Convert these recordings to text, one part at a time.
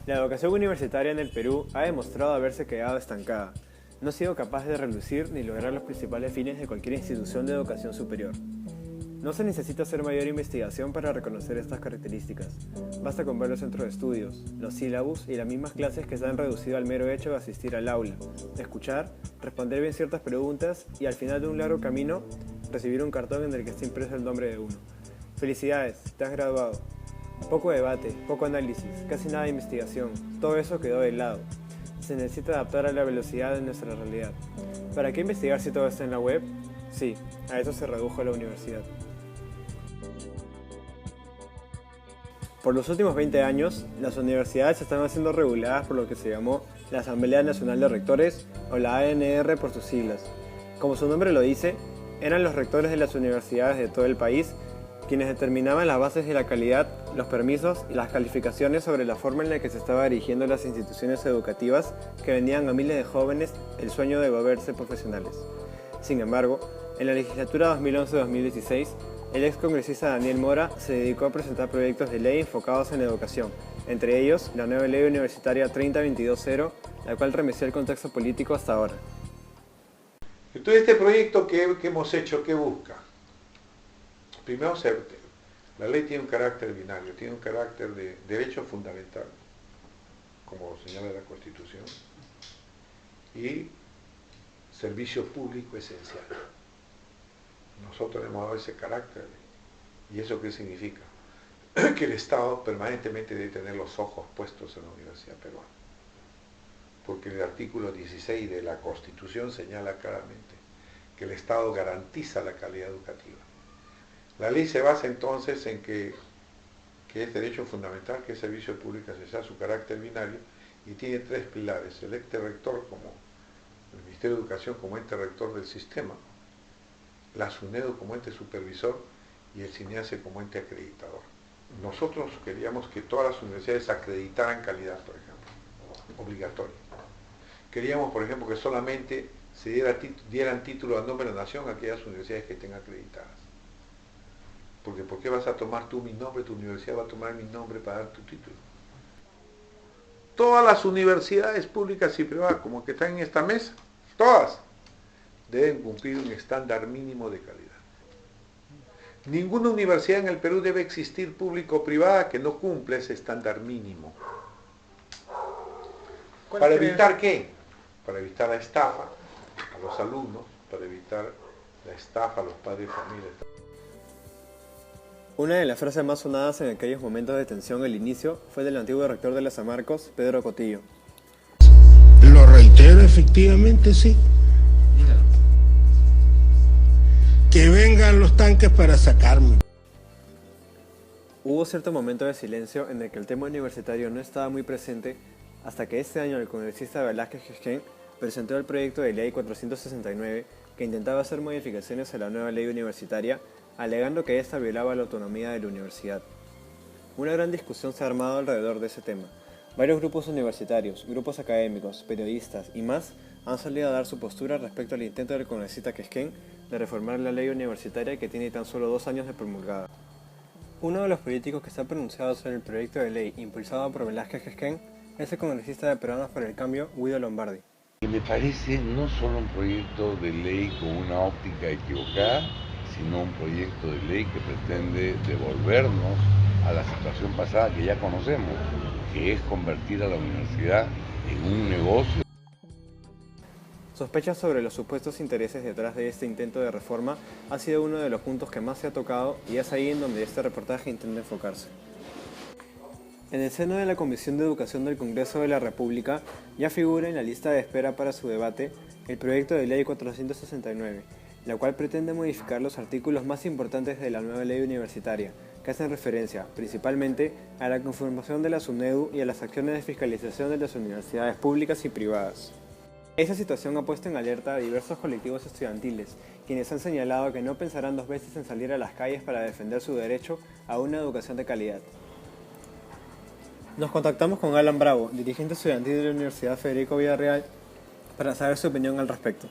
La educación universitaria en el Perú ha demostrado haberse quedado estancada. No ha sido capaz de relucir ni lograr los principales fines de cualquier institución de educación superior. No se necesita hacer mayor investigación para reconocer estas características. Basta con ver los centros de estudios, los sílabus y las mismas clases que se han reducido al mero hecho de asistir al aula, escuchar, responder bien ciertas preguntas y al final de un largo camino, recibir un cartón en el que está impreso el nombre de uno. Felicidades, te has graduado. Poco debate, poco análisis, casi nada de investigación, todo eso quedó de lado. Se necesita adaptar a la velocidad de nuestra realidad. ¿Para qué investigar si todo está en la web? Sí, a eso se redujo la universidad. Por los últimos 20 años, las universidades estaban siendo reguladas por lo que se llamó la Asamblea Nacional de Rectores, o la ANR por sus siglas. Como su nombre lo dice, eran los rectores de las universidades de todo el país quienes determinaban las bases de la calidad, los permisos y las calificaciones sobre la forma en la que se estaba dirigiendo las instituciones educativas que vendían a miles de jóvenes el sueño de volverse profesionales. Sin embargo, en la legislatura 2011-2016, el ex congresista Daniel Mora se dedicó a presentar proyectos de ley enfocados en la educación, entre ellos la nueva Ley Universitaria 3022-0, la cual remeció el contexto político hasta ahora. Entonces, este proyecto que hemos hecho, ¿qué busca? Primero, la ley tiene un carácter binario, tiene un carácter de derecho fundamental, como señala la Constitución, y servicio público esencial. Nosotros hemos dado ese carácter. ¿Y eso qué significa? Que el Estado permanentemente debe tener los ojos puestos en la Universidad Peruana. Porque el artículo 16 de la Constitución señala claramente que el Estado garantiza la calidad educativa. La ley se basa entonces en que es derecho fundamental, que es servicio público esencial, su carácter binario, y tiene tres pilares: el ente rector, como el Ministerio de Educación como ente rector del sistema, la SUNEDU como ente supervisor y el SINEACE como ente acreditador. Nosotros queríamos que todas las universidades acreditaran calidad, por ejemplo, obligatorio. Queríamos, por ejemplo, que solamente se dieran título a nombre de la nación a aquellas universidades que estén acreditadas. Porque ¿por qué vas a tomar tú mi nombre? Tu universidad va a tomar mi nombre para dar tu título. Todas las universidades públicas y privadas, como que están en esta mesa, todas, deben cumplir un estándar mínimo de calidad. Ninguna universidad en el Perú debe existir pública o privada que no cumpla ese estándar mínimo. ¿Para evitar qué? Para evitar la estafa a los alumnos, para evitar la estafa a los padres de familia. Una de las frases más sonadas en aquellos momentos de tensión al inicio fue del antiguo rector de la San Marcos, Pedro Cotillo. Lo reitero, efectivamente sí. Que vengan los tanques para sacarme. Hubo cierto momento de silencio en el que el tema universitario no estaba muy presente hasta que este año el congresista Velázquez Gesquén presentó el proyecto de ley 469 que intentaba hacer modificaciones a la nueva ley universitaria, alegando que esta violaba la autonomía de la universidad. Una gran discusión se ha armado alrededor de ese tema. Varios grupos universitarios, grupos académicos, periodistas y más han salido a dar su postura respecto al intento del congresista Gesquén de reformar la ley universitaria que tiene tan solo 2 años de promulgada. Uno de los políticos que se ha pronunciado sobre el proyecto de ley impulsado por Velázquez Gesquén es el congresista de Peruanos por el Cambio, Guido Lombardi. Me parece no solo un proyecto de ley con una óptica equivocada, sino un proyecto de ley que pretende devolvernos a la situación pasada que ya conocemos, que es convertir a la universidad en un negocio. Sospechas sobre los supuestos intereses detrás de este intento de reforma ha sido uno de los puntos que más se ha tocado y es ahí en donde este reportaje intenta enfocarse. En el seno de la Comisión de Educación del Congreso de la República ya figura en la lista de espera para su debate el proyecto de ley 469, la cual pretende modificar los artículos más importantes de la nueva ley universitaria, que hacen referencia, principalmente, a la conformación de la SUNEDU y a las acciones de fiscalización de las universidades públicas y privadas. Esa situación ha puesto en alerta a diversos colectivos estudiantiles, quienes han señalado que no pensarán 2 veces en salir a las calles para defender su derecho a una educación de calidad. Nos contactamos con Alan Bravo, dirigente estudiantil de la Universidad Federico Villarreal, para saber su opinión al respecto.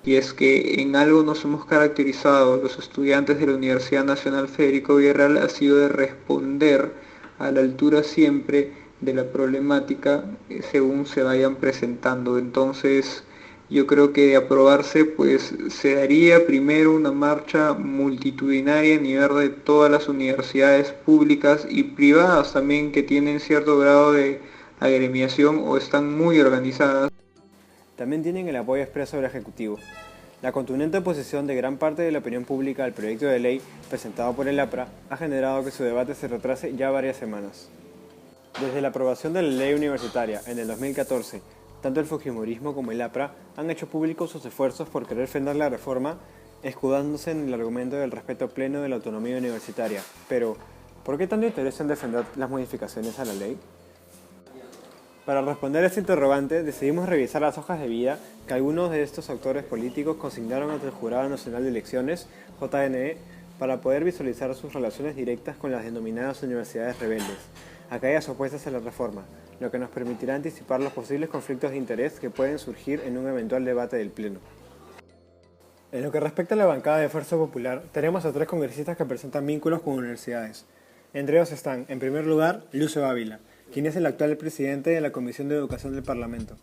Y es que en algo nos hemos caracterizado los estudiantes de la Universidad Nacional Federico Villarreal ha sido de responder a la altura siempre de la problemática según se vayan presentando. Entonces, yo creo que de aprobarse, pues se daría primero una marcha multitudinaria a nivel de todas las universidades públicas y privadas también que tienen cierto grado de agremiación o están muy organizadas. También tienen el apoyo expreso del Ejecutivo. La contundente oposición de gran parte de la opinión pública al proyecto de ley presentado por el APRA ha generado que su debate se retrase ya varias semanas. Desde la aprobación de la ley universitaria en el 2014, tanto el fujimorismo como el APRA han hecho públicos sus esfuerzos por querer frenar la reforma, escudándose en el argumento del respeto pleno de la autonomía universitaria. Pero, ¿por qué tanto interés en defender las modificaciones a la ley? Para responder a este interrogante, decidimos revisar las hojas de vida que algunos de estos actores políticos consignaron ante el Jurado Nacional de Elecciones, JNE, para poder visualizar sus relaciones directas con las denominadas universidades rebeldes, aquellas opuestas a la reforma, lo que nos permitirá anticipar los posibles conflictos de interés que pueden surgir en un eventual debate del Pleno. En lo que respecta a la bancada de Fuerza Popular, tenemos a 3 congresistas que presentan vínculos con universidades. Entre ellos están, en primer lugar, Lucio Ávila, quien es el actual presidente de la Comisión de Educación del Parlamento.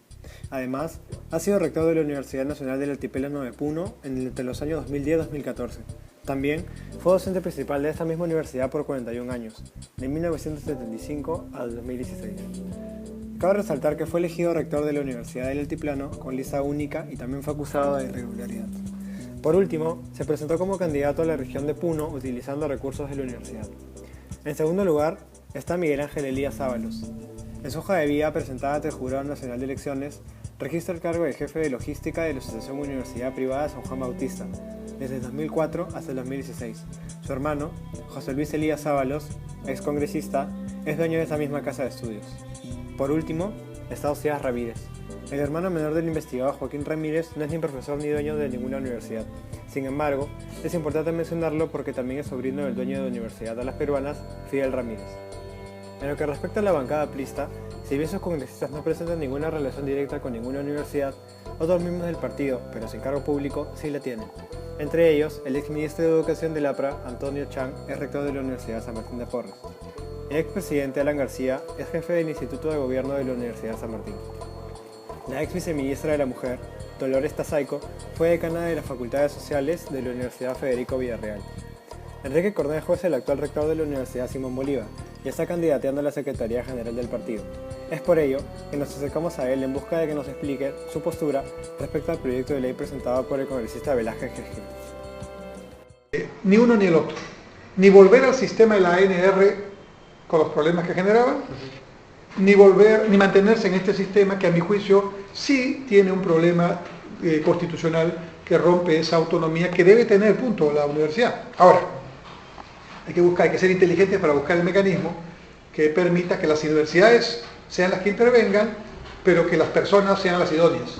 Además, ha sido rector de la Universidad Nacional del Altiplano de Puno entre los años 2010-2014. También fue docente principal de esta misma universidad por 41 años, de 1975 al 2016. Cabe resaltar que fue elegido rector de la Universidad del Altiplano con lista única y también fue acusado de irregularidad. Por último, se presentó como candidato a la región de Puno utilizando recursos de la universidad. En segundo lugar, está Miguel Ángel Elías Ábalos. En su hoja de vida presentada ante el Jurado Nacional de Elecciones, registra el cargo de jefe de logística de la Asociación Universidad Privada San Juan Bautista, desde el 2004 hasta el 2016. Su hermano, José Luis Elías Ábalos, excongresista, es dueño de esa misma casa de estudios. Por último, está Osías Ramírez. El hermano menor del investigado Joaquín Ramírez no es ni profesor ni dueño de ninguna universidad. Sin embargo, es importante mencionarlo porque también es sobrino del dueño de la Universidad de las Peruanas, Fidel Ramírez. En lo que respecta a la bancada aprista, si bien sus congresistas no presentan ninguna relación directa con ninguna universidad, otros miembros del partido, pero sin cargo público, sí la tienen. Entre ellos, el exministro de Educación del APRA, Antonio Chang, es rector de la Universidad San Martín de Porres. El expresidente Alan García es jefe del Instituto de Gobierno de la Universidad San Martín. La ex viceministra de la Mujer, Dolores Tazaico, fue decana de las Facultades Sociales de la Universidad Federico Villarreal. Enrique Cornejo es el actual rector de la Universidad Simón Bolívar y está candidateando a la Secretaría General del partido. Es por ello que nos acercamos a él en busca de que nos explique su postura respecto al proyecto de ley presentado por el congresista Velázquez Jerjes. Ni uno ni el otro. Ni volver al sistema de la ANR con los problemas que generaba, ni mantenerse en este sistema que a mi juicio sí tiene un problema constitucional que rompe esa autonomía que debe tener, punto, la universidad. Ahora, hay que ser inteligentes para buscar el mecanismo que permita que las universidades sean las que intervengan, pero que las personas sean las idóneas.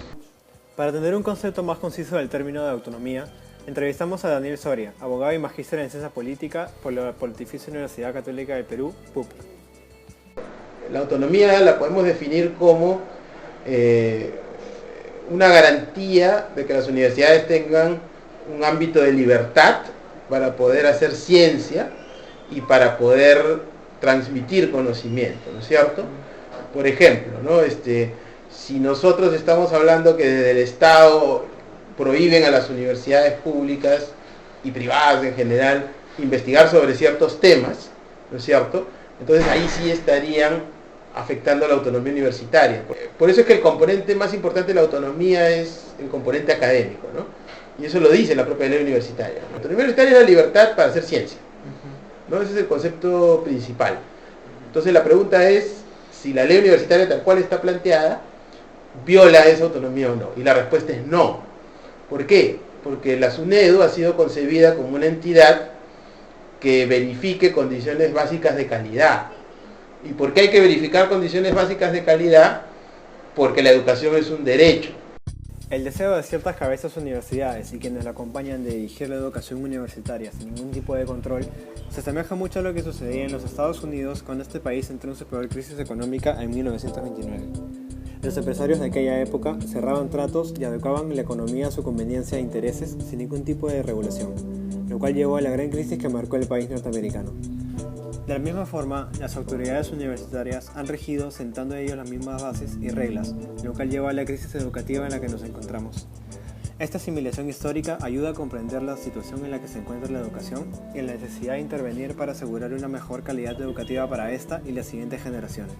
Para tener un concepto más conciso del término de autonomía, entrevistamos a Daniel Soria, abogado y magíster en Ciencia Política por la Pontificia Universidad Católica del Perú, PUC. La autonomía la podemos definir como una garantía de que las universidades tengan un ámbito de libertad para poder hacer ciencia y para poder transmitir conocimiento, ¿no es cierto? Por ejemplo, ¿no? Si nosotros estamos hablando que desde el Estado prohíben a las universidades públicas y privadas en general investigar sobre ciertos temas, ¿no es cierto? Entonces ahí sí estarían afectando la autonomía universitaria. Por eso es que el componente más importante de la autonomía es el componente académico, ¿no? Y eso lo dice la propia ley universitaria. La autonomía universitaria es la libertad para hacer ciencia, ¿no? Ese es el concepto principal. Entonces la pregunta es si la ley universitaria tal cual está planteada viola esa autonomía o no. Y la respuesta es no. ¿Por qué? Porque la SUNEDU ha sido concebida como una entidad que verifique condiciones básicas de calidad. ¿Y por qué hay que verificar condiciones básicas de calidad? Porque la educación es un derecho. El deseo de ciertas cabezas universidades y quienes la acompañan de dirigir la educación universitaria sin ningún tipo de control se asemeja mucho a lo que sucedía en los Estados Unidos cuando este país entró en su peor crisis económica en 1929. Los empresarios de aquella época cerraban tratos y adecuaban la economía a su conveniencia e intereses sin ningún tipo de regulación, lo cual llevó a la gran crisis que marcó el país norteamericano. De la misma forma, las autoridades universitarias han regido sentando ellos las mismas bases y reglas, lo cual lleva a la crisis educativa en la que nos encontramos. Esta asimilación histórica ayuda a comprender la situación en la que se encuentra la educación y la necesidad de intervenir para asegurar una mejor calidad educativa para esta y las siguientes generaciones.